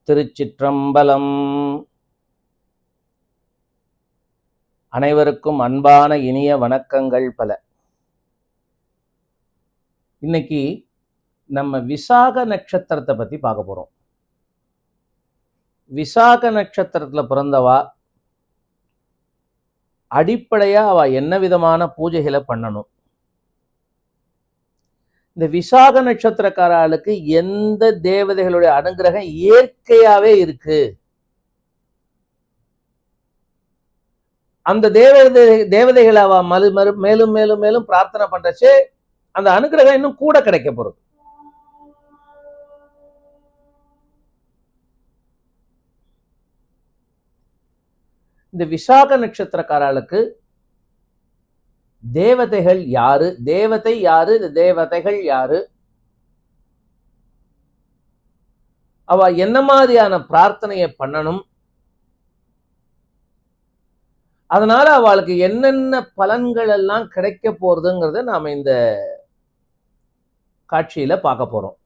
திருச்சிற்றம்பலம். அனைவருக்கும் அன்பான இனிய வணக்கங்கள் பல. இன்னைக்கு நம்ம விசாக நட்சத்திரத்தை பத்தி பார்க்க போறோம். விசாக நட்சத்திரத்துல பிறந்தவா அடிப்படையா அவ என்ன விதமான பூஜைகளை பண்ணணும்? இந்த விசாக நட்சத்திரக்காரர்களுக்கு எந்த தேவதைகளுடைய அனுகிரகம் இயற்கையாவே இருக்கு? அந்த தேவதைகளை அவ மேலும் மேலும் மேலும் பிரார்த்தனை பண்றச்சு அந்த அனுகிரகம் இன்னும் கூட கிடைக்க போறது. இந்த விசாக நட்சத்திரக்காரர்களுக்கு தேவதைகள் யாரு, தேவதை யாரு, தேவதைகள் யாரு, அவ என்ன மாதிரியான பிரார்த்தனையை பண்ணணும், அதனால அவளுக்கு என்னென்ன பலன்கள் எல்லாம் கிடைக்க போறதுங்கிறத நாம இந்த காட்சியில பார்க்க போறோம்.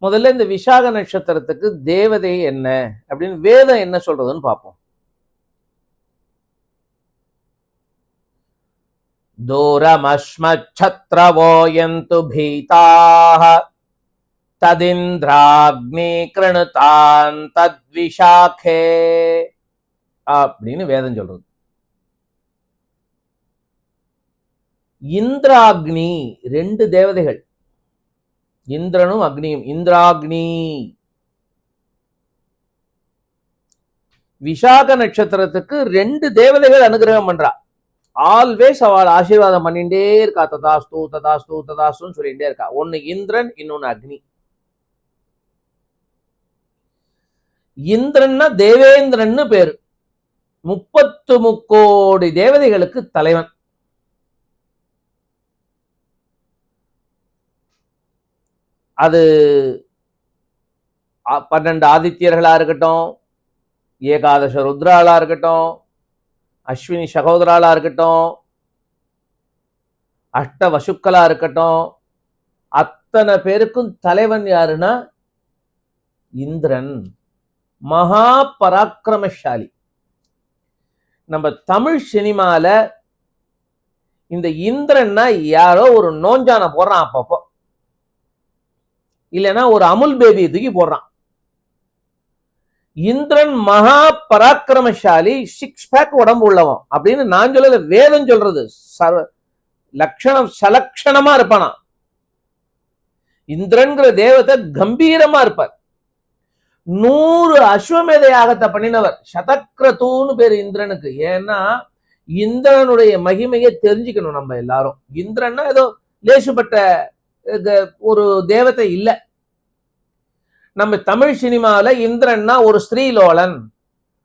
முதல்ல இந்த விசாக நட்சத்திரத்துக்கு தேவதை என்ன அப்படின்னு வேதம் என்ன சொல்றதுன்னு பார்ப்போம். தூரமஸ்மச்சத்ரவோயந்து பீதாஹ ததிந்திராக்னி கிருணுதான் தத்விசாகே அப்படின்னு வேதம் சொல்றது. இந்திராக்னி ரெண்டு தேவதைகள், இந்திரனும் அக்னியும். இந்திராக்னி விசாக நட்சத்திரத்துக்கு ரெண்டு தேவதைகள் அனுகிரகம் பண்றா. ஆல்வேஸ் அவள் ஆசீர்வாதம் பண்ணிட்டே இருக்கா. ததாஸ்து ததாஸ்து ததாஸ்துன்னு சொல்லிட்டே இருக்கா. ஒன்னு இந்திரன், இன்னொன்னு அக்னி. இந்திரன்னா தேவேந்திரன்னு பேரு. 33 கோடி தேவதைகளுக்கு தலைவன். அது 12 ஆதித்யர்களா இருக்கட்டும், ஏகாதச ருத்ராலா இருக்கட்டும், அஸ்வினி சகோதராலா இருக்கட்டும், அஷ்ட வசுக்களா இருக்கட்டும், அத்தனை பேருக்கும் தலைவன் யாருன்னா இந்திரன். மகா பராக்கிரமசாலி. நம்ம தமிழ் சினிமால இந்த இந்திரன்னா யாரோ ஒரு நோஞ்சான போடுறான், அப்பப்போ இல்லைன்னா ஒரு அமுல் பேபி தூக்கி போடுறான். இந்திரன் மகா பராக்கிரமசாலி, 6 பேக் உடம்பு உள்ளவன் அப்படின்னு நான் சொல்லல, வேதம் சொல்றது. லட்சணம் சலட்சணமா இருப்பானா. இந்திரன்கிற தேவதை கம்பீரமா இருப்பார். 100 அஸ்வமேத யாகத்தை பண்ணினவர். சதக்ரதூன்னு பேரு இந்திரனுக்கு. ஏன்னா இந்திரனுடைய மகிமையை தெரிஞ்சுக்கணும் நம்ம எல்லாரும். இந்திரன்னா ஏதோ லேசுப்பட்ட ஒரு தேவதை இல்ல. நம்ம தமிழ் சினிமாவில இந்திரன்னா ஒரு ஸ்ரீலோலன்,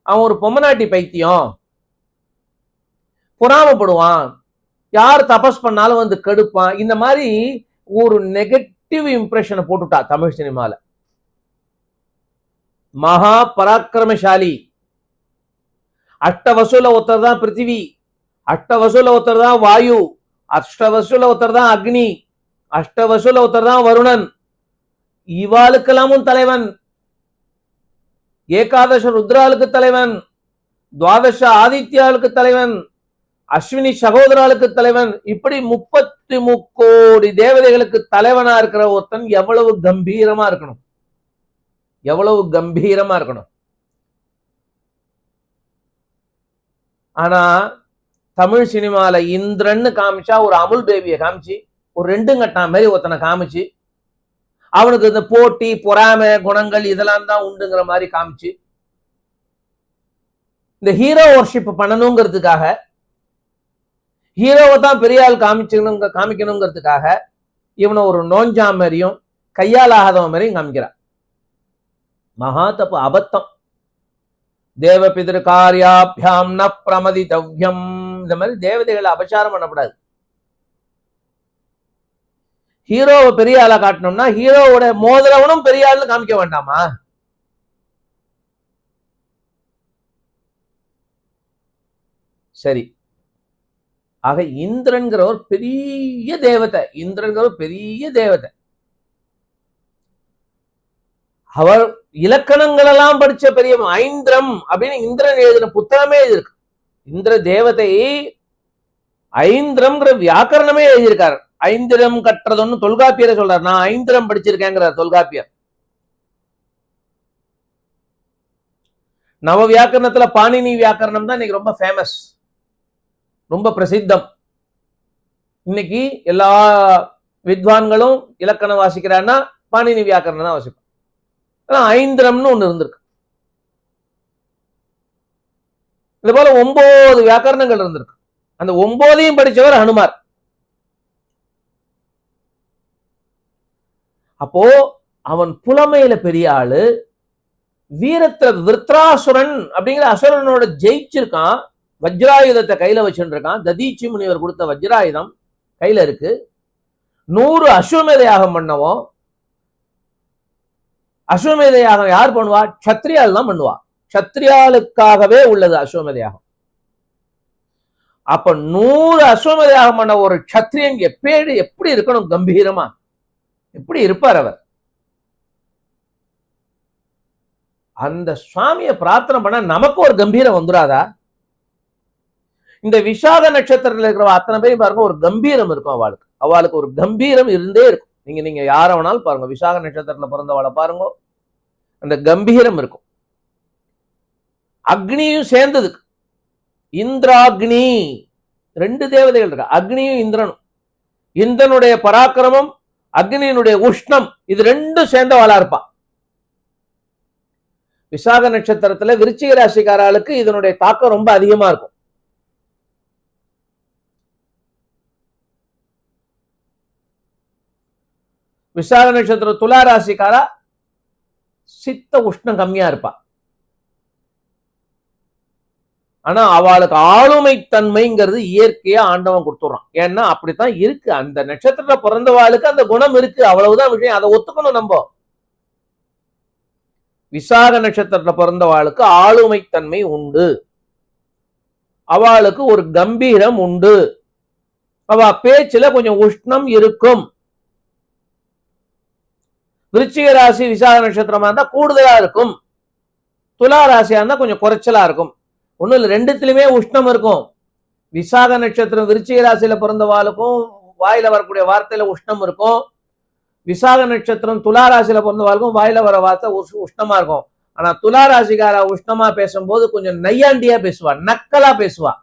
அவன் ஒரு பொம்மநாட்டி பைத்தியம், பொறாமப்படுவான், யார் தபஸ் பண்ணாலும் வந்து கெடுப்பான். இந்த மாதிரி ஒரு நெகட்டிவ் இம்ப்ரெஷனை போட்டுட்டா தமிழ் சினிமால. மகா பராக்கிரமசாலி. அஷ்டவசூல ஒருத்தர் தான் பிருத்திவி, அஷ்டவசூல ஒருத்தர் தான் வாயு, அஷ்டவசூல ஒருத்தர் தான் அக்னி, அஷ்டவசூல ஒருத்தர் தான் வருணன். இவாளுக்கெல்லாமும் தலைவன். ஏகாதச ருத்ராளுக்கு தலைவன், துவாதச ஆதித்யாளுக்கு தலைவன், அஸ்வினி சகோதராளுக்கு தலைவன். இப்படி 33 கோடி தேவதைகளுக்கு தலைவனா இருக்கிற ஒருத்தன் எவ்வளவு கம்பீரமா இருக்கணும், எவ்வளவு கம்பீரமா இருக்கணும். ஆனா தமிழ் சினிமால இந்திரன்னு காமிச்சா ஒரு அமுல் பேபியை காமிச்சு, ஒரு 2 கட்டா மாதிரி ஒருத்தனை காமிச்சு, அவனுக்கு இந்த போட்டி பொறாமை குணங்கள் இதெல்லாம் தான் உண்டுங்கிற மாதிரி காமிச்சு, இந்த ஹீரோ வர்ஷிப் பண்ணணுங்கிறதுக்காக, ஹீரோவை தான் பெரிய ஆள் காமிக்கணுங்கிறதுக்காக இவனை ஒரு நோஞ்சா மாதிரியும் கையால் ஆகாதவன் மாதிரியும் காமிக்கிறான். மகா தப்பு, அபத்தம். தேவ பிதிரு காரியாபியாம் ந பிரமதிதவ்யம். இந்த மாதிரி தேவதைகளை அபசாரம் பண்ணக்கூடாது. ஹீரோவை பெரிய ஆளா காட்டணும்னா ஹீரோவோட மோதிரவனும் பெரிய ஆள்னு காமிக்க வேண்டாமா? சரி. ஆக இந்திரன்கிற ஒரு பெரிய தேவதை, இந்திரன்கிற ஒரு பெரிய தேவதை. அவர் இலக்கணங்கள் எல்லாம் படிச்ச பெரிய ஐந்திரம் அப்படின்னு இந்திரன் எழுதின புத்தகமே இருக்கு. இந்திர தேவதை ஐந்திரம்ங்கிற வியாக்கரணமே எழுதியிருக்காரு. ஐந்திரம் கற்றதுன்னு தொல்காப்பியரை சொல்றாரு. நான் ஐந்திரம் படிச்சிருக்கேங்கிறார் தொல்காப்பியர். நவ வியாக்கரணத்துல பாணினி வியாக்கரணம் தான் இன்னைக்கு ரொம்ப ஃபேமஸ், ரொம்ப பிரசித்தம். இன்னைக்கு எல்லா வித்வான்களும் இலக்கணம் வாசிக்கிறான்னா பாணினி வியாக்கரணம் தான் வாசிப்பாங்க. ஐந்திரம்னு ஒண்ணு இருந்திருக்கு. இது போல 9 வியாக்கரணங்கள் இருந்திருக்கு. அந்த 9ஐயும் படிச்சவர் ஹனுமார். அப்போ அவன் புலமையில பெரிய ஆளு, வீரத்துல விருத்ராசுரன் அப்படிங்கிற அசுரனோட ஜெயிச்சிருக்கான். வஜ்ராயுதத்தை கையில வச்சுட்டு இருக்கான். ததீச்சி முனிவர் கொடுத்த வஜ்ராயுதம் கையில இருக்கு. 100 அஸ்வமேத யாகம் பண்ணவும். அஸ்வமேத யாகம் யார் பண்ணுவா? சத்திரியால் தான் பண்ணுவா. சத்திரியாளுக்காகவே உள்ளது அஸ்வமேத யாகம். அப்ப 100 அஸ்வமேத யாகம் பண்ண ஒரு சத்திரியன் எப்படி இருக்கணும்? கம்பீரமா எப்படி இருப்பார் அவர்? அந்த சுவாமியை பிரார்த்தனை பண்ண நமக்கு ஒரு கம்பீரம் வந்துடாதா? இந்த விசாக நட்சத்திரத்தில் இருக்கிற அத்தனை பேரும் பாருங்க, ஒரு கம்பீரம் இருக்கும் அவளுக்கு ஒரு கம்பீரம் இருந்தே இருக்கும். நீங்க யார வேணாலும் பாருங்க, விசாக நட்சத்திரத்துல பிறந்தவாளை பாருங்க, அந்த கம்பீரம் இருக்கும். அக்னியும் சேர்ந்தது, இந்திராக்னி, 2 தேவதைகள் இருக்கு, அக்னியும் இந்திரனும். இந்திரனுடைய பராக்கிரமம், அக்னியினுடைய உஷ்ணம், இது 2 சேர்ந்தவாளா இருப்பா. விசாக நட்சத்திரத்துல விருச்சிக ராசிக்காரர்களுக்கு இதனுடைய தாக்கம் ரொம்ப அதிகமா இருக்கும். விசாக நட்சத்திரம் துலா ராசிக்காரா சித்த உஷ்ணம் கம்மியா இருப்பா. ஆனா அவளுக்கு ஆளுமை தன்மைங்கிறது இயற்கையா ஆண்டவன் கொடுத்துறான். ஏன்னா அப்படித்தான் இருக்கு, அந்த நட்சத்திரத்துல பிறந்தவாளுக்கு அந்த குணம் இருக்கு, அவ்வளவுதான் விஷயம். அதை ஒத்துக்கணும் நம்ம. விசாக நட்சத்திரத்துல பிறந்தவாளுக்கு ஆளுமை தன்மை உண்டு, அவளுக்கு ஒரு கம்பீரம் உண்டு, அவ பேச்சுல கொஞ்சம் உஷ்ணம் இருக்கும். விருச்சிக ராசி விசாக நட்சத்திரமா இருந்தா கூடுதலா இருக்கும், துலா ராசியா இருந்தா கொஞ்சம் குறைச்சலா இருக்கும். ஒண்ணு இல்ல, 2த்துலயுமே உஷ்ணம் இருக்கும். விசாக நட்சத்திரம் விருச்சிக ராசியில பிறந்தவாளுக்கும் வாயில வரக்கூடிய வார்த்தையில உஷ்ணம் இருக்கும். விசாக நட்சத்திரம் துலா ராசியில பிறந்தவாளுக்கும் வாயில வர வார்த்தை உஷ்ணமா இருக்கும். ஆனா துலா ராசிக்கார உஷ்ணமா பேசும்போது கொஞ்சம் நையாண்டியா பேசுவா, நக்கலா பேசுவா.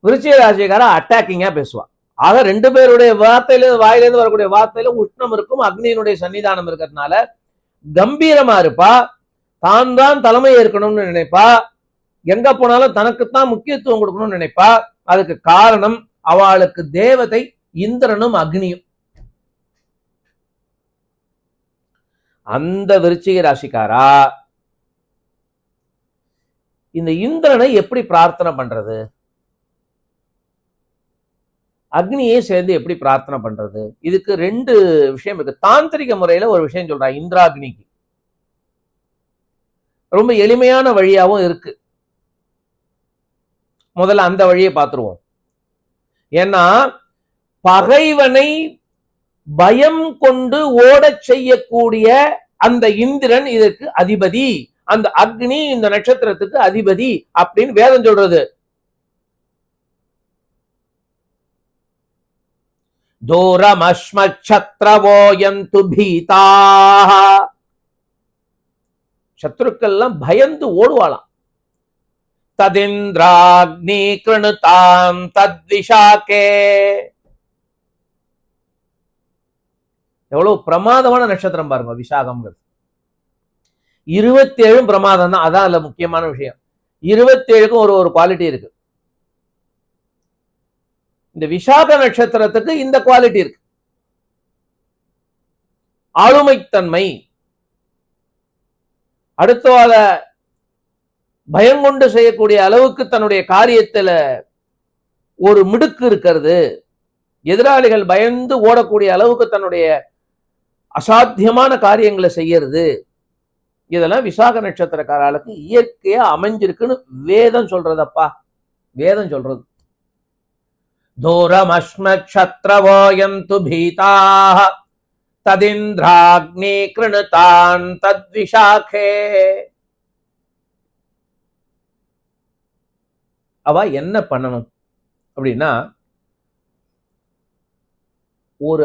விருச்சிக ராசிக்கார அட்டாக்கிங்கா பேசுவா. ஆக 2 பேருடைய வாயிலிருந்து வரக்கூடிய வார்த்தையில உஷ்ணம் இருக்கும், அக்னியினுடைய சன்னிதானம் இருக்கிறதுனால கம்பீரமா இருப்பா. தான் தலைமை ஏற்கணும்னு நினைப்பா, எங்க போனாலும் தனக்குத்தான் முக்கியத்துவம் கொடுக்கணும்னு நினைப்பா. அதுக்கு காரணம் அவளுக்கு தேவதை இந்திரனும் அக்னியும். அந்த விருச்சிக ராசிக்காரா இந்த இந்திரனை எப்படி பிரார்த்தனை பண்றது, அக்னியே சேர்ந்து எப்படி பிரார்த்தனை பண்றது? இதுக்கு 2 விஷயம் இருக்கு. தாந்திரிக முறையில ஒரு விஷயம் சொல்றா இந்திராக்னிக்கு, ரொம்ப எளிமையான வழியாவும் இருக்கு. முதல்ல அந்த வழியை பார்த்துருவோம். ஏன்னா பகைவனை பயம் கொண்டு ஓடச் செய்யக்கூடிய அந்த இந்திரன் இதற்கு அதிபதி, அந்த அக்னி இந்த நட்சத்திரத்துக்கு அதிபதி அப்படின்னு வேதம் சொல்றது. தூரமஸ்மச்சத்ரவோயந்து பீதாக, சத்ருக்கள் எல்லாம் பயந்து ஓடுவாளாம். ததிந்திராக்னி கிருணுதாம் தத்விஷாகே, எவ்வளவு பிரமாதமான நட்சத்திரம் பாருங்க விசாகம்ங்கிறது. 27 பிரமாதம் தான், அதான் அதுல முக்கியமான விஷயம். 27க்கும் ஒரு குவாலிட்டி இருக்கு. இந்த விசாக நட்சத்திரத்துக்கு இந்த குவாலிட்டி இருக்கு, ஆளுமைத்தன்மை. அடுத்தவாத பயங்கொண்டு செய்யக்கூடிய அளவுக்கு தன்னுடைய காரியத்துல ஒரு மிடுக்கு இருக்கிறது, எதிராளிகள் பயந்து ஓடக்கூடிய அளவுக்கு தன்னுடைய அசாத்தியமான காரியங்களை செய்யறது, இதெல்லாம் விசாக நட்சத்திரக்காரர்களுக்கு இயற்கையா அமைஞ்சிருக்குன்னு வேதம் சொல்றதப்பா, வேதம் சொல்றது. தூரமஸ்மத்சத்ரவோயம் து பீதாக ததிந்திராக்னி கிருணுதான் தத்விஷாகே. அவ என்ன பண்ணணும் அப்படின்னா, ஒரு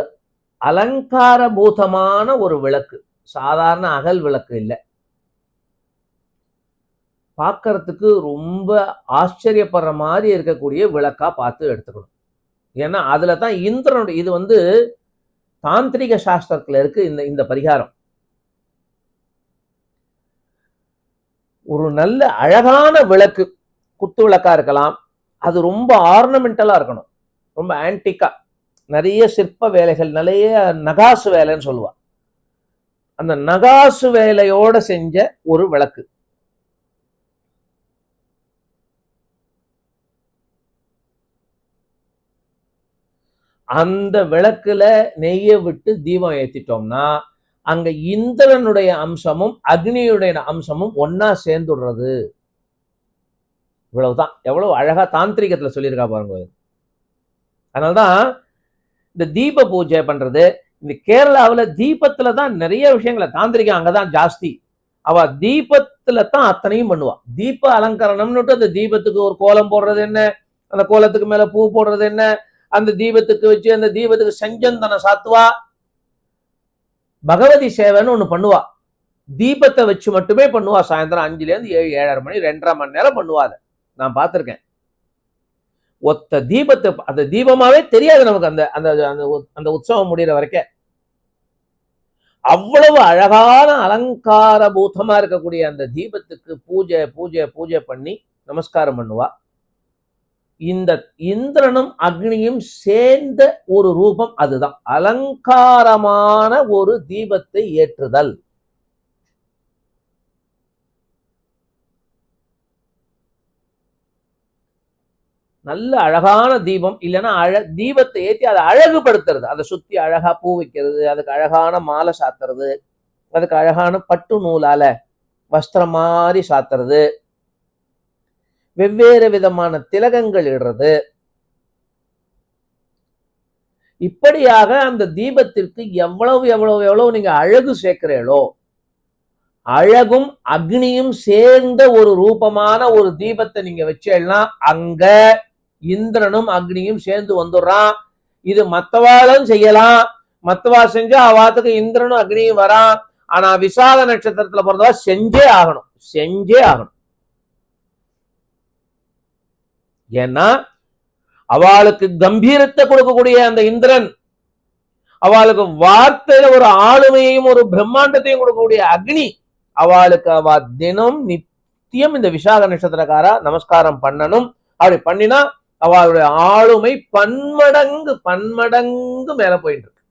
அலங்காரபூதமான ஒரு விளக்கு, சாதாரண அகல் விளக்கு இல்லை, பார்க்கறதுக்கு ரொம்ப ஆச்சரியப்படுற மாதிரி இருக்கக்கூடிய விளக்கா பார்த்து எடுத்துக்கணும். ஏன்னா அதுல தான் இந்திரனுடைய, இது வந்து தாந்திரிக சாஸ்திரத்துல இருக்கு இந்த இந்த பரிகாரம். ஒரு நல்ல அழகான விளக்கு, குத்து விளக்கா இருக்கலாம், அது ரொம்ப ஆர்னமெண்டலா இருக்கணும், ரொம்ப ஆன்டிக்கா, நிறைய சிற்ப வேலைகள், நிறைய நகாசு வேலைன்னு சொல்லுவா, அந்த நகாசு வேலையோட செஞ்ச ஒரு விளக்கு. அந்த விளக்குல நெய்யை விட்டு தீபம் ஏத்திட்டோம்னா அங்க இந்திரனுடைய அம்சமும் அக்னியுடைய அம்சமும் ஒன்னா சேர்ந்துடுறது. இவ்வளவுதான். எவ்வளவு அழகா தாந்திரிகத்துல சொல்லியிருக்கா பாருங்க. அதனால்தான் இந்த தீப பூஜை பண்றது, இந்த கேரளாவில் தீபத்துல தான் நிறைய விஷயங்களை, தாந்திரிகம் அங்கதான் ஜாஸ்தி. அவ தீபத்துல தான் அத்தனையும் பண்ணுவா. தீப அலங்கரணம்னு அந்த தீபத்துக்கு ஒரு கோலம் போடுறது என்ன, அந்த கோலத்துக்கு மேல பூ போடுறது என்ன, அந்த தீபத்துக்கு வச்சு அந்த தீபத்துக்கு செஞ்சந்தன சாத்துவா, பகவதி சேவைன்னு ஒண்ணு பண்ணுவா. தீபத்தை வச்சு மட்டுமே பண்ணுவா. சாயந்தரம் 5ல இருந்து 7, 7:30 மணி, 2.5 மணி நேரம் பண்ணுவா. அதை நான் பார்த்திருக்கேன். ஒத்த தீபத்தை, அந்த தீபமாவே தெரியாது நமக்கு அந்த அந்த உற்சவம் முடிகிற வரைக்கும். அவ்வளவு அழகான அலங்கார பூதமா இருக்கக்கூடிய அந்த தீபத்துக்கு பூஜை பூஜை பூஜை பண்ணி நமஸ்காரம் பண்ணுவா. இந்த இந்திரனும் அக்னியும் சேர்ந்த ஒரு ரூபம், அதுதான் அலங்காரமான ஒரு தீபத்தை ஏற்றுதல். நல்ல அழகான தீபம் இல்லைன்னா தீபத்தை ஏற்றி அதை அழகுபடுத்துறது, அதை சுத்தி அழகா பூ வைக்கிறது, அதுக்கு அழகான மாலை சாத்துறது, அதுக்கு அழகான பட்டு நூலால வஸ்திரம் மாதிரி சாத்துறது, வெவ்வேறு விதமான திலகங்கள் இடுறது. இப்படியாக அந்த தீபத்திற்கு எவ்வளவு எவ்வளவு எவ்வளவு நீங்க அழகு சேர்க்கிறீங்களோ, அழகும் அக்னியும் சேர்ந்த ஒரு ரூபமான ஒரு தீபத்தை நீங்க வச்சேன்னா அங்க இந்திரனும் அக்னியும் சேர்ந்து வந்துடுறான். இது மத்தவாளும் செய்யலாம், மத்தவா செஞ்சா அவாத்துக்கு இந்திரனும் அக்னியும் வரான். ஆனா விசாக நட்சத்திரத்துல பிறந்தவா செஞ்சே ஆகணும், செஞ்சே ஆகணும். ஏன்னா அவளுக்கு கம்பீரத்தை கொடுக்கக்கூடிய அந்த இந்திரன், அவளுக்கு வார்த்தையில ஒரு ஆளுமையையும் ஒரு பிரம்மாண்டத்தையும் கொடுக்கக்கூடிய அக்னி, அவளுக்கு அவ தினம் நித்தியம் இந்த விசாக நட்சத்திரக்காரா நமஸ்காரம் பண்ணணும். அப்படி பண்ணினா அவளுடைய ஆளுமை பன்மடங்கு பன்மடங்கு மேல போயிட்டு இருக்கு.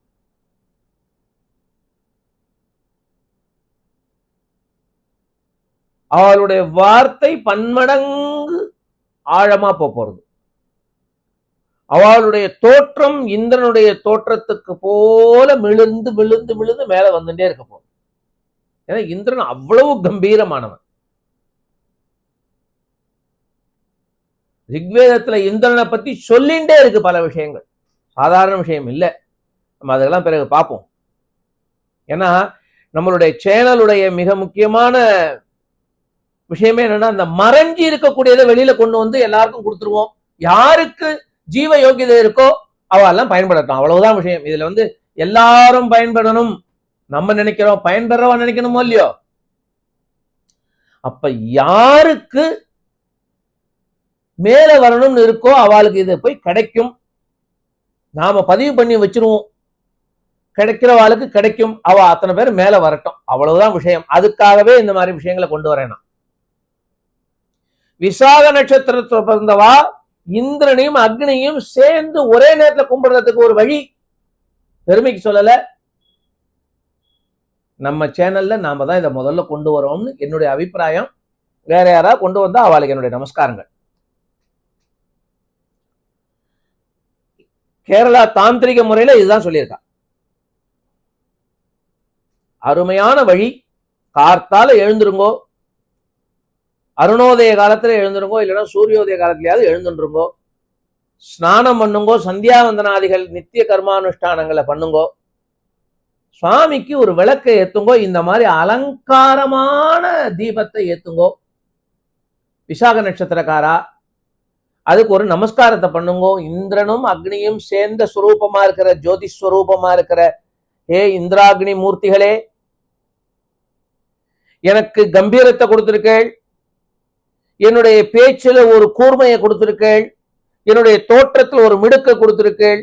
அவளுடைய வார்த்தை பன்மடங்கு ஆழமா போறது. அவளுடைய தோற்றம் இந்திரனுடைய தோற்றத்துக்கு போல விழுந்து விழுந்து விழுந்து மேல வந்துட்டே இருக்க போகுது. ஏன்னா இந்திரன் அவ்வளவு கம்பீரமானவன். ரிக்வேதத்துல இந்திரனை பத்தி சொல்லிண்டே இருக்கு பல விஷயங்கள், சாதாரண விஷயம் இல்லை. நம்ம அதெல்லாம் பிறகு பார்ப்போம். ஏன்னா நம்மளுடைய சேனலுடைய மிக முக்கியமான விஷயமே என்னன்னா, அந்த மறைஞ்சி இருக்கக்கூடியதை வெளியில கொண்டு வந்து எல்லாருக்கும் கொடுத்துருவோம். யாருக்கு ஜீவ யோகியதை இருக்கோ அவெல்லாம் பயன்படுத்தணும், அவ்வளவுதான் விஷயம். இதுல வந்து எல்லாரும் பயன்படணும் நம்ம நினைக்கிறோம், பயன்பெறவா நினைக்கணுமோ இல்லையோ. அப்ப யாருக்கு மேல வரணும்னு இருக்கோ அவளுக்கு இது போய் கிடைக்கும். நாம பதிவு பண்ணி வச்சிருவோம், கிடைக்கிறவாளுக்கு கிடைக்கும். அவ அத்தனை பேர் மேல வரட்டும், அவ்வளவுதான் விஷயம். அதுக்காகவே இந்த மாதிரி விஷயங்களை கொண்டு வரேன். விசாக நட்சத்திரத்தை பிறந்தவா இந்திரனையும் அக்னியும் சேர்ந்து ஒரே நேரத்தில் கும்பிடுறதுக்கு ஒரு வழி, பெருமைக்கு சொல்லல, நம்ம சேனல்ல நாம தான் இதை முதல்ல கொண்டு வரோம்னு என்னுடைய அபிப்பிராயம். வேற யாராவது கொண்டு வந்தா அவளுக்கு என்னுடைய நமஸ்காரங்கள். கேரளா தாந்திரிக முறையில இதுதான் சொல்லியிருக்கா. அருமையான வழி. கார்த்தால எழுந்துருங்கோ, அருணோதய காலத்துல எழுந்துருங்கோ, இல்லைன்னா சூரியோதய காலத்திலேயாவது எழுந்துருங்கோ, ஸ்நானம் பண்ணுங்கோ, சந்தியாவந்தனாதிகள் நித்திய கர்மானுஷ்டானங்களை பண்ணுங்கோ. சுவாமிக்கு ஒரு விளக்கை ஏத்துங்கோ, இந்த மாதிரி அலங்காரமான தீபத்தை ஏத்துங்கோ. விசாக நட்சத்திரக்காரா அதுக்கு ஒரு நமஸ்காரத்தை பண்ணுங்கோ. இந்திரனும் அக்னியும் சேர்ந்த ஸ்வரூபமா இருக்கிற ஜோதி ஸ்வரூபமா இருக்கிற ஹே இந்திராக்னி மூர்த்திகளே, எனக்கு கம்பீரத்தை கொடுத்திருக்கேள், என்னுடைய பேச்சில ஒரு கூர்மையை கொடுத்திருக்கேள், என்னுடைய தோற்றத்தில் ஒரு மிடுக்க கொடுத்திருக்கேள்.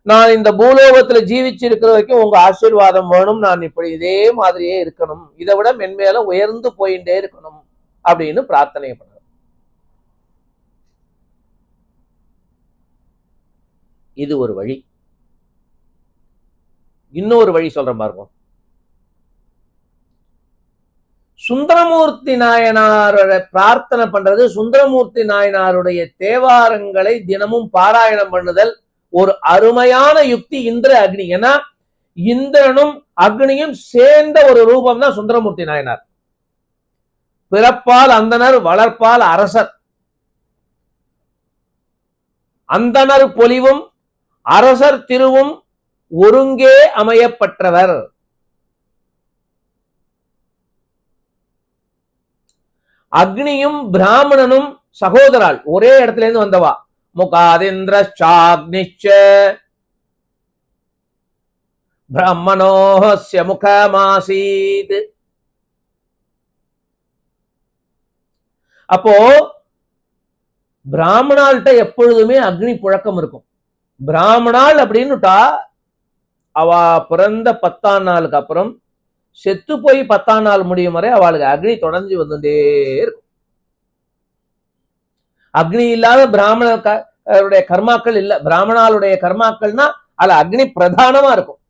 நான் இந்த பூலோகத்துல ஜீவிச்சிருக்கிற வரைக்கும் உங்க ஆசீர்வாதம் வேணும், நான் இப்படி இதே மாதிரியே இருக்கணும், இதை விட மென்மேல உயர்ந்து போயிட்டே இருக்கணும் அப்படின்னு பிரார்த்தனை பண்ண. இது ஒரு வழி. இன்னொரு வழி சொல்றேன் பாருங்க. சுந்தரமூர்த்தி நாயனாரோட பிரார்த்தனை பண்றது, சுந்தரமூர்த்தி நாயனாருடைய தேவாரங்களை தினமும் பாராயணம் பண்ணுதல் ஒரு அருமையான யுக்தி. இந்திர அக்னி, ஏன்னா இந்திரனும் அக்னியும் சேர்ந்த ஒரு ரூபம் தான் சுந்தரமூர்த்தி நாயனார். பிறப்பால் அந்தனர், வளர்ப்பால் அரசர். அந்தனர் பொலிவும் அரசர் திருவும் ஒருங்கே அமையப்பட்டவர். அக்னியும் பிராமணனும் சகோதரால், ஒரே இடத்துல இருந்து வந்தவா. முகாதிந்திரச்சாக்னிச்ச பிரம்மணோஹஸ்ய முகமாசீத். அப்போ பிராமணால்கிட்ட எப்பொழுதுமே அக்னி புழக்கம் இருக்கும். பிராமணால் அப்படின்னுட்டா அவ பிறந்த 10ஆம் நாளுக்கு அப்புறம் செத்து போய் 10ஆம் நாள் முடியும் வரை அவளுக்கு அக்னி தொடர்ந்து வந்துட்டே இருக்கும். அக்னி இல்லாத பிராமணருடைய கர்மாக்கள் இல்ல. பிராமணாளுடைய கர்மாக்கள்னா அதுல அக்னி பிரதானமா இருக்கும்.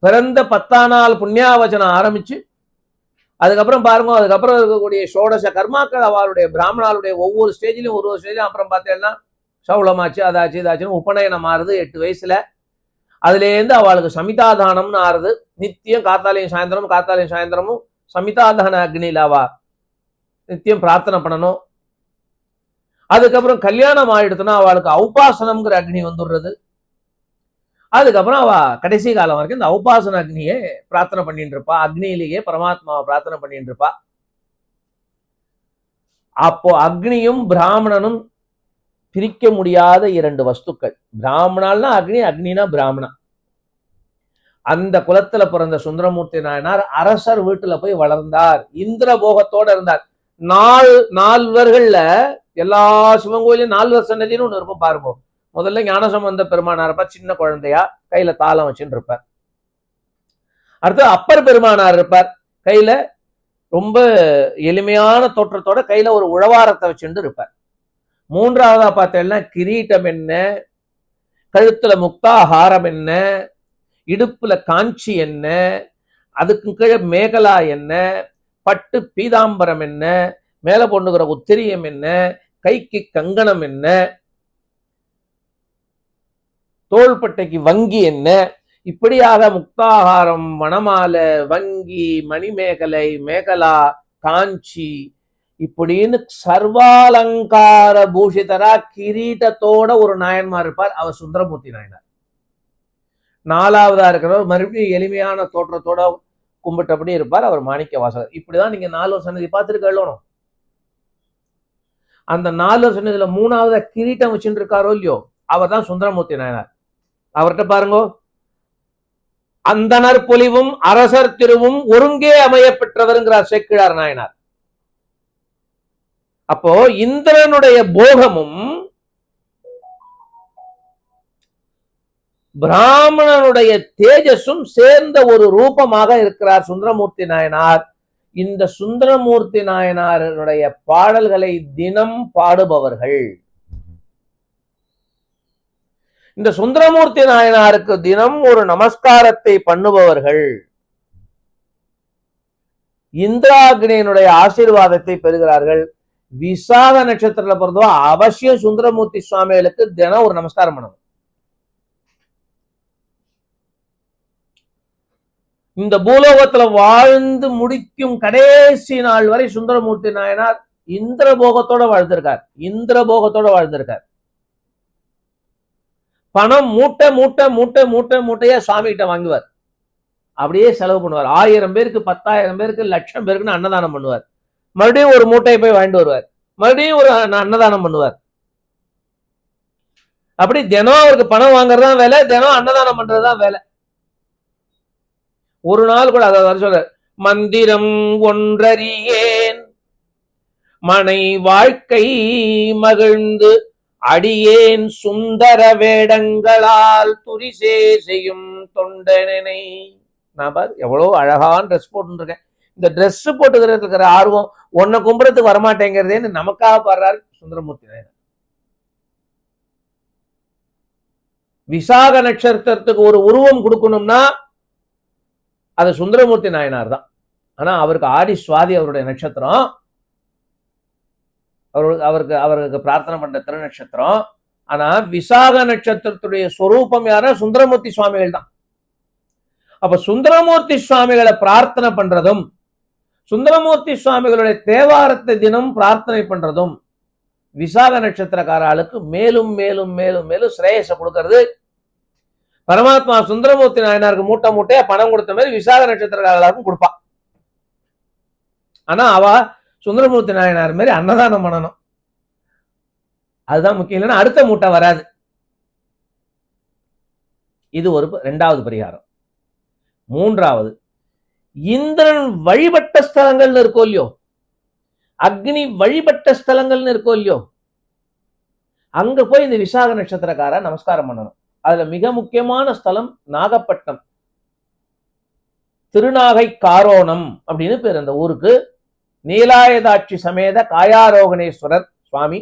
பிறந்த 10ஆம் நாள் புண்ணியாவச்சனம் ஆரம்பிச்சு அதுக்கப்புறம் பாருங்க, அதுக்கப்புறம் இருக்கக்கூடிய ஷோடச கர்மாக்கள் அவளுடைய பிராமணாளுடைய ஒவ்வொரு ஸ்டேஜ்லயும் ஒரு ஸ்டேஜ்லயும் அப்புறம் பார்த்தேன்னா சவுளமாச்சு, அதாச்சு இதாச்சுன்னு உபநயனம் ஆறுது 8 வயசுல. அதுல இருந்து அவளுக்கு சமிதாதானம்னு ஆறுது. நித்தியம் காத்தாலையும் சாயந்தரமும் சமிதாதான அக்னியில அவ நித்தியம் பிரார்த்தனை பண்ணணும். அதுக்கப்புறம் கல்யாணம் ஆயிடுத்துனா அவளுக்கு ஔபாசனம்ங்கிற அக்னி வந்துடுறது. அதுக்கப்புறம் அவ கடைசி காலம் வரைக்கும் இந்த ஔபாசன அக்னியே பிரார்த்தனை பண்ணிட்டு இருப்பா. அக்னியிலேயே பரமாத்மாவை பிரார்த்தனை பண்ணிட்டு இருப்பா. அப்போ அக்னியும் பிராமணனும் பிரிக்க முடியாத 2 வஸ்துக்கள். பிராமணால்னா அக்னி, அக்னினா பிராமணா. அந்த குலத்துல பிறந்த சுந்தரமூர்த்தி நாயனார் அரசர் வீட்டுல போய் வளர்ந்தார். இந்திர போகத்தோட இருந்தார். நால்வர்கள்ல எல்லா சிவன் கோயிலும் 4 சன்னதின்னு ஒண்ணு இருக்கும் பாருங்க. முதல்ல ஞானசம்பந்த பெருமானார் இருப்பார், சின்ன குழந்தையா கையில தாளம் வச்சுட்டு இருப்பார். அடுத்து அப்பர் பெருமானார் இருப்பார், கையில ரொம்ப எளிமையான தோற்றத்தோட கையில ஒரு உழவாரத்தை வச்சுட்டு இருப்பார். மூன்றாவதா பார்த்தேன்னா கிரீட்டம் என்ன, கழுத்துல முக்தாஹாரம் என்ன, இடுப்புல காஞ்சி என்ன, அதுக்கு கீழே மேகலா என்ன, பட்டு பீதாம்பரம் என்ன, மேல பொண்ணுகிற உத்திரியம் என்ன, கைக்கு கங்கணம் என்ன, தோள்பட்டைக்கு வங்கி என்ன, இப்படியாக முக்தாகாரம், மணமாலை, வங்கி, மணிமேகலை, மேகலா, காஞ்சி இப்படின்னு சர்வாலங்கார பூஷிதரா கிரீட்டத்தோட ஒரு நாயன்மார் இருப்பார். அவர் சுந்தரமூர்த்தி நாயனார். 4வதா இருக்கிறவர் மறுபடியும் எளிமையான தோற்றத்தோட கும்பிட்டபடி இருப்பார். அவர் மாணிக்க வாசகர். இப்படிதான் நீங்க 4 சன்னதி பார்த்துட்டு கழணும். அந்த 4 சன்னதியில 3வதா கிரீட்டம் வச்சுட்டு இருக்காரோ இல்லையோ, அவர் தான் சுந்தரமூர்த்தி நாயனார். அவர்கிட்ட பாருங்க, அந்தனர் பொலிவும் அரசர் திருவும் ஒருங்கே அமைய பெற்றவருங்கிறார் சேக்கிழார் நாயனார். அப்போ இந்திரனுடைய போகமும் பிராமணனுடைய தேஜஸும் சேர்ந்த ஒரு ரூபமாக இருக்கிறார் சுந்தரமூர்த்தி நாயனார். இந்த சுந்தரமூர்த்தி நாயனாருடைய பாடல்களை தினம் பாடுபவர்கள், இந்த சுந்தரமூர்த்தி நாயனாருக்கு தினம் ஒரு நமஸ்காரத்தை பண்ணுபவர்கள் இந்திராக்னியினுடைய ஆசீர்வாதத்தை பெறுகிறார்கள். விசாக நட்சத்திரத்துல பிறந்தவோ அவசியம் சுந்தரமூர்த்தி சுவாமிகளுக்கு தினம் ஒரு நமஸ்காரம் பண்ணணும். இந்த பூலோகத்துல வாழ்ந்து முடிக்கும் கடைசி நாள் வரை சுந்தரமூர்த்தி நாயனார் இந்திர போகத்தோட வாழ்ந்திருக்கார். பணம் மூட்டை மூட்டை மூட்டை மூட்டை மூட்டையா சுவாமி கிட்ட வாங்குவார். அப்படியே செலவு பண்ணுவார். 1000 பேருக்கு, 10,000 பேருக்கு, லட்சம் பேருக்குன்னு அன்னதானம் பண்ணுவார். மறுபடியும் ஒரு மூட்டையை போய் வாங்கிட்டு வருவார். மறுபடியும் ஒரு அன்னதானம் பண்ணுவார். அப்படி தினம் அவருக்கு பணம் வாங்குறதுதான் வேலை, தினம் அன்னதானம் பண்றதுதான் வேலை. ஒரு நாள் கூட அதாவது சொல்ற, மந்திரம் ஒன்றறியேன் மனை வாழ்க்கை மகிழ்ந்து அடியேன் சுந்தர வேடங்களால் துரிசே செய்யும் தொண்டனை. நான் பாரு எவ்வளவு அழகான ட்ரெஸ் போட்டுருக்கேன். இந்த ட்ரெஸ் போட்டுக்கிறது இருக்கிற ஆர்வம் உன்னை கும்புறதுக்கு வரமாட்டேங்கிறதேன்னு நமக்காக பாடுறாரு சுந்தரமூர்த்தி நாயனார். விசாக நட்சத்திரத்துக்கு ஒரு உருவம் கொடுக்கணும்னா அது சுந்தரமூர்த்தி நாயனார் தான். ஆனா அவருக்கு ஆடி சுவாதி அவருடைய நட்சத்திரம், அவருக்கு பிரார்த்தனை பண்ற திருநட்சத்திரம். ஆனா விசாக நட்சத்திரத்துடைய சொரூபம் யாரா? சுந்தரமூர்த்தி சுவாமிகள் தான். அப்ப சுந்தரமூர்த்தி சுவாமிகளை பிரார்த்தனை பண்றதும், சுந்தரமூர்த்தி சுவாமிகளுடைய தேவாரத்தை தினம் பிரார்த்தனை பண்றதும் விசாக நட்சத்திரக்காரர்களுக்கு மேலும் மேலும் மேலும் மேலும் ஸ்ரேயஸ கொடுக்கிறது. பரமாத்மா சுந்தரமூர்த்தி நாயனாருக்கு மூட்டை மூட்டையா பணம் கொடுத்த மாதிரி விசாக நட்சத்திரக்காரர்களுக்கும் கொடுப்பா. ஆனா அவ சுந்தரமூர்த்தி நாயனார் மாதிரி அன்னதானம் பண்ணணும், அதுதான் முக்கியம். இல்லைன்னா அடுத்த மூட்டை வராது. இது ஒரு 2வது பரிகாரம். 3வது, இந்திரன் வழிபட்ட ஸ்தலங்கள்னு இருக்கோ இல்லையோ, அக்னி வழிபட்ட ஸ்தலங்கள்னு இருக்கோ இல்லையோ, அங்க போய் இந்த விசாக நட்சத்திரக்கார நமஸ்காரம் பண்ணணும். அதுல மிக முக்கியமான ஸ்தலம் நாகப்பட்டினம், திருநாகை காரோணம் அப்படின்னு பேர் அந்த ஊருக்கு. நீலாயதாட்சி சமேத காயாரோகணேஸ்வரர் சுவாமி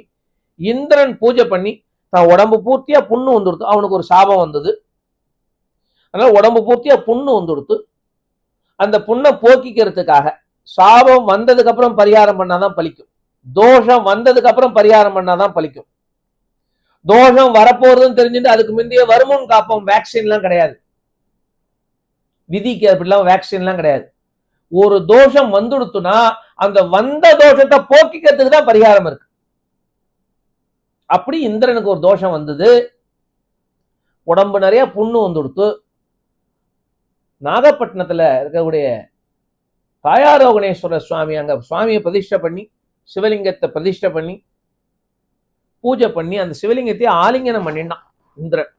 இந்திரன் பூஜை பண்ணி தான் உடம்பு பூர்த்தியா புண்ணு வந்துடுத்து. அவனுக்கு ஒரு சாபம் வந்தது, அதனால உடம்பு பூர்த்தியா புண்ணு வந்துடுத்து. அந்த புண்ணை போக்கிக்கிறதுக்காக சாபம் வந்ததுக்கு அப்புறம் பரிகாரம் பண்ணாதான் பலிக்கும், தோஷம் வந்ததுக்கு அப்புறம் பரிகாரம் பண்ணாதான் பலிக்கும். தோஷம் வரப்போறதுன்னு தெரிஞ்சுட்டு அதுக்கு முந்தைய வருமுன் காப்போம் வேக்சின்லாம் கிடையாது, விதிக்கு அப்படிலாம் வேக்சின்லாம் கிடையாது. ஒரு தோஷம் வந்துடுத்துனா அந்த வந்த தோஷத்தை போக்கிக்கிறதுக்கு தான் பரிகாரம் இருக்கு. அப்படி இந்திரனுக்கு ஒரு தோஷம் வந்தது, உடம்பு நிறைய புண்ணு வந்துடுத்து. நாகப்பட்டினத்துல இருக்கக்கூடிய காயாரோகணேஸ்வரர் சுவாமி, அங்க சுவாமியை பிரதிஷ்டை பண்ணி, சிவலிங்கத்தை பிரதிஷ்டை பண்ணி பூஜை பண்ணி அந்த சிவலிங்கத்தை ஆலிங்கனம் பண்ணினான் இந்திரன்.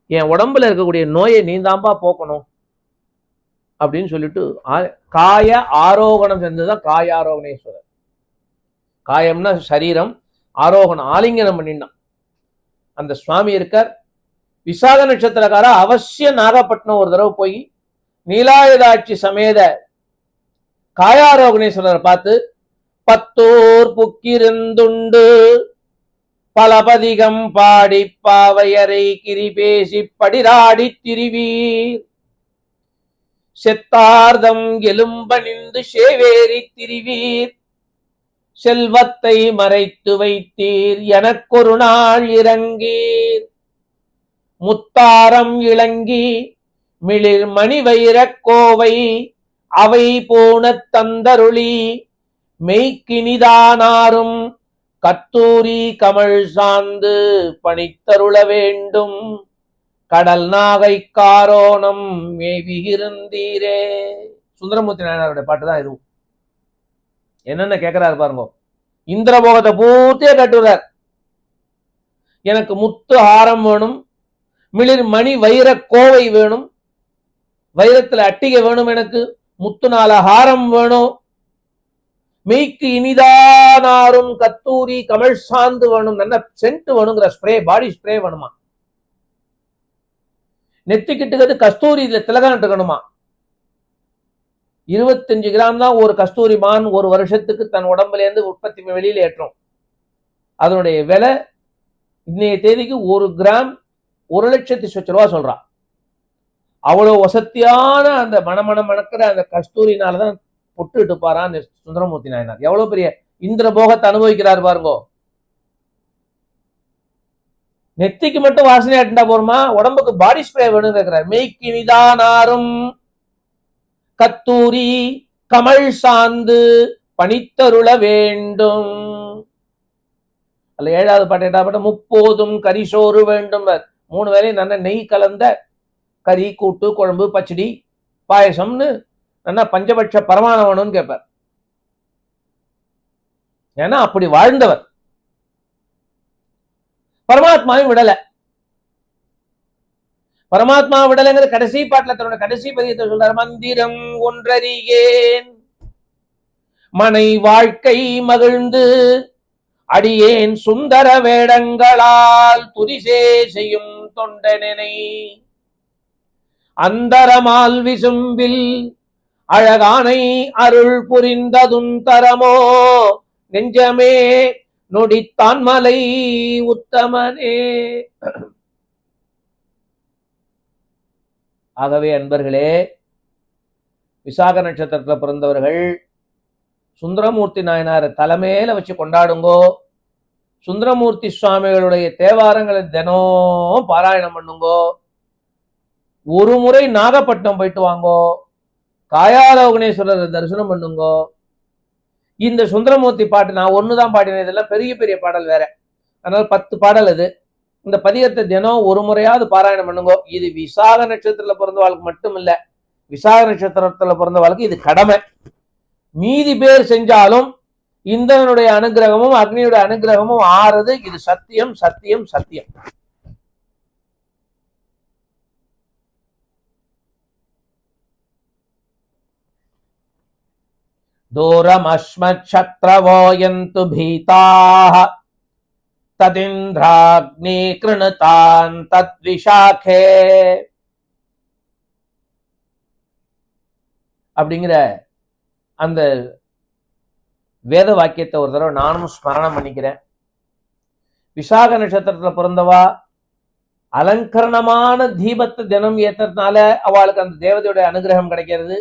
என் உடம்புல இருக்கக்கூடிய நோயை நீந்தாம்பா போக்கணும் அப்படின்னு சொல்லிட்டு காய ஆரோகணம் செஞ்சதுதான் காயாரோகணேஸ்வரர். காயம்னா சரீரம், ஆரோகணம் ஆலிங்கனம் பண்ணினான். அந்த சுவாமி இருக்கார். விசாக நட்சத்திரக்கார அவசியம் நாகப்பட்டினம் ஒரு தடவை போய் நீலாயுதாட்சி சமேத காயாரோகணேஸ்வரரை பார்த்து, பத்தோர் புக்கிருந்துண்டு பலபதிகம் பாடி பாவையரை கிரி பேசி படிராடி திரிவீர், செத்தார்தம் எலும்பணிந்து சேவேரி திரிவீர், செல்வத்தை மறைத்து வைத்தீர் எனக்கொரு நாள் இறங்கீர், முத்தாரம் இளங்கி மிளிர் மணி வைரக் கோவை அவை போன தந்தருளி மெய்க்கினிதானாரும் கத்தூரி கமல் சார்ந்து பணித்தருள வேண்டும், கடல் நாகை காரோணம் மேவியிருந்தீரே. சுந்தரமூர்த்தி நாயனாருடைய பாட்டு தான் இதுவும். என்னென்ன கேட்கிறாரு பாருங்க. இந்திரபோகத்தை பூர்த்தியா கட்டுறார். எனக்கு முத்து ஆரம் வேணும், மிளிர் மணி வைர கோவை வேணும், வைரத்துல அட்டிகை வேணும், எனக்கு முத்துனால ஹாரம் வேணும், மெய்க்கு இனிதானாரும் கத்தூரி கமல் சாந்து வேணும், நல்ல சென்ட் வேணுங்கிற ஸ்ப்ரே, பாடி ஸ்ப்ரே வேணுமா, நெத்திக்கிட்டுக்கிறது கஸ்தூரி திலகம் இருக்கணுமா. 25 கிராம் தான் ஒரு கஸ்தூரி மான் ஒரு வருஷத்துக்கு தன் உடம்புல இருந்து உற்பத்தி வெளியில ஏற்றும். அதனுடைய விலை இன்னைய தேதிக்கு 1 கிராம் 1,00,000 ரூபாய் சொல்றான். அவ்வளவு வசத்தியான அந்த மணக்கிற அந்த கஸ்தூரினாலதான் பொட்டு இட்டுப்பாரான் சுந்தரமூர்த்தி நாயனார். எவ்வளவு பெரிய இந்திர போகத்தை அனுபவிக்கிறார் பாருங்கோ. நெத்திக்கு மட்டும் வாசனை ஆட்டிண்டா போருமா, உடம்புக்கு பாடி ஸ்ப்ரே வேணும் கேட்கிறார். மெய்க்கு நிதானாரும் கத்தூரி கமல் சாந்து பணித்தருள வேண்டும். அல்ல 7வது பாட்டு 8வது பாட்டு முப்போதும் கரிசோறு வேண்டும். 3 வேளையும் நல்ல நெய் கலந்த கறி, கூட்டு, குழம்பு, பச்சடி, பாயசம்னு நல்லா பஞ்சபட்ச பரமானவனும் கேட்பார். ஏன்னா அப்படி வாழ்ந்தவர். பரமாத்மாவும் விடல. பரமாத்மா விடலைங்கிற கடைசி பாட்டுல தன்னோட கடைசி பதியத்தை சொல்றாரு. மந்திரம் ஒன்றறியேன் மனை வாழ்க்கை மகிழ்ந்து அடியேன் சுந்தர வேடங்களால் துரிசே செய்யும் தொண்டனை அந்தரமால் விசும்பில் அழகானை அருள் புரிந்ததுன் தரமோ நெஞ்சமே நொடித்தான் மலை உத்தமனே. ஆகவே அன்பர்களே, விசாக நட்சத்திரத்தில் பிறந்தவர்கள் சுந்தரமூர்த்தி நாயனாரை தலைமையில வச்சு கொண்டாடுங்கோ. சுந்தரமூர்த்தி சுவாமிகளுடைய தேவாரங்களை தினம் பாராயணம் பண்ணுங்கோ. ஒரு முறை நாகப்பட்டினம் போயிட்டு வாங்கோ. காயாலோகனேஸ்வரர் தரிசனம் பண்ணுங்கோ. இந்த சுந்தரமூர்த்தி பாட்டு நான் ஒண்ணுதான் பாடினேன். இதெல்லாம் பெரிய பெரிய பாடல் வேற. அதனால 10 பாடல் இது. இந்த பதிகத்தை தினம் ஒரு முறையாவது பாராயணம் பண்ணுங்கோ. இது விசாக நட்சத்திரத்துல பிறந்தவாளுக்கு மட்டும் இல்ல, விசாக நட்சத்திரத்துல பிறந்தவாளுக்கு இது கடமை. மீதி பேர் செஞ்சாலும் இந்திரனுடைய அனுகிரகமும் அக்னியுடைய அனுகிரகமும் ஆறுது. இது சத்தியம் சத்தியம் சத்தியம். தூரம் அஸ்மத்சத்ரவோயந்து பீதாஹ ததிந்திராக்னி கிருணுதான் தத்விஷாகே அப்படிங்கிற அந்த வேத வாக்கியத்தை ஒரு தடவை நானும் ஸ்மரணம் பண்ணிக்கிறேன். விசாக நட்சத்திரத்துல பிறந்தவா அலங்கரணமான தீபத்தை தினம் ஏத்துறதுனால அவளுக்கு அந்த தேவதையுடைய அனுகிரகம் கிடைக்கிறது.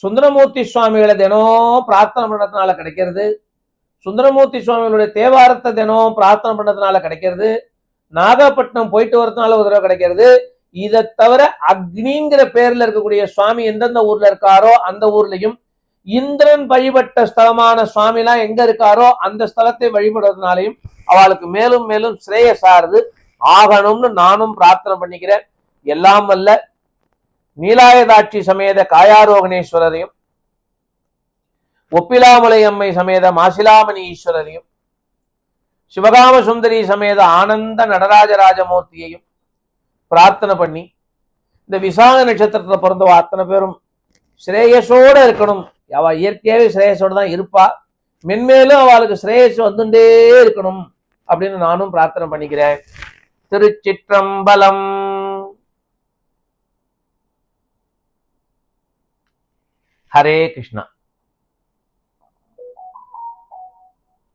சுந்தரமூர்த்தி சுவாமிகளை தினம் பிரார்த்தனை பண்றதுனால கிடைக்கிறது. சுந்தரமூர்த்தி சுவாமிகளுடைய தேவாரத்தை தினம் பிரார்த்தனை பண்றதுனால கிடைக்கிறது. நாகப்பட்டினம் போயிட்டு வரதுனால ஒரு தடவை கிடைக்கிறது. இதை தவிர அக்னிங்கிற பேர்ல இருக்கக்கூடிய சுவாமி எந்தெந்த ஊர்ல இருக்காரோ அந்த ஊர்லயும், இந்திரன் வழிபட்ட ஸ்தலமான சுவாமிலாம் எங்க இருக்காரோ அந்த ஸ்தலத்தை வழிபடுறதுனாலையும் அவளுக்கு மேலும் மேலும் ஸ்ரேயசாரது ஆகணும்னு நானும் பிரார்த்தனை பண்ணிக்கிறேன். எல்லாம் வல்ல நீலாயதாட்சி சமேத காயாரோகணேஸ்வரரையும், ஒப்பிலாமலை அம்மை சமேத மாசிலாமணி ஈஸ்வரரையும், சிவகாம சுந்தரி சமேத ஆனந்த நடராஜராஜமூர்த்தியையும் பிரார்த்தனை பண்ணி, இந்த விசாக நட்சத்திரத்துல பிறந்தவ அத்தனை பேரும் ஸ்ரேயஸோட இருக்கணும். அவ இயற்கையாவே ஸ்ரேயஸோட தான் இருப்பா. மென்மேலும் அவளுக்கு ஸ்ரேயஸ் வந்துட்டே இருக்கணும் அப்படின்னு நானும் பிரார்த்தனை பண்ணிக்கிறேன். திருச்சிற்றம்பலம். ஹரே கிருஷ்ணா.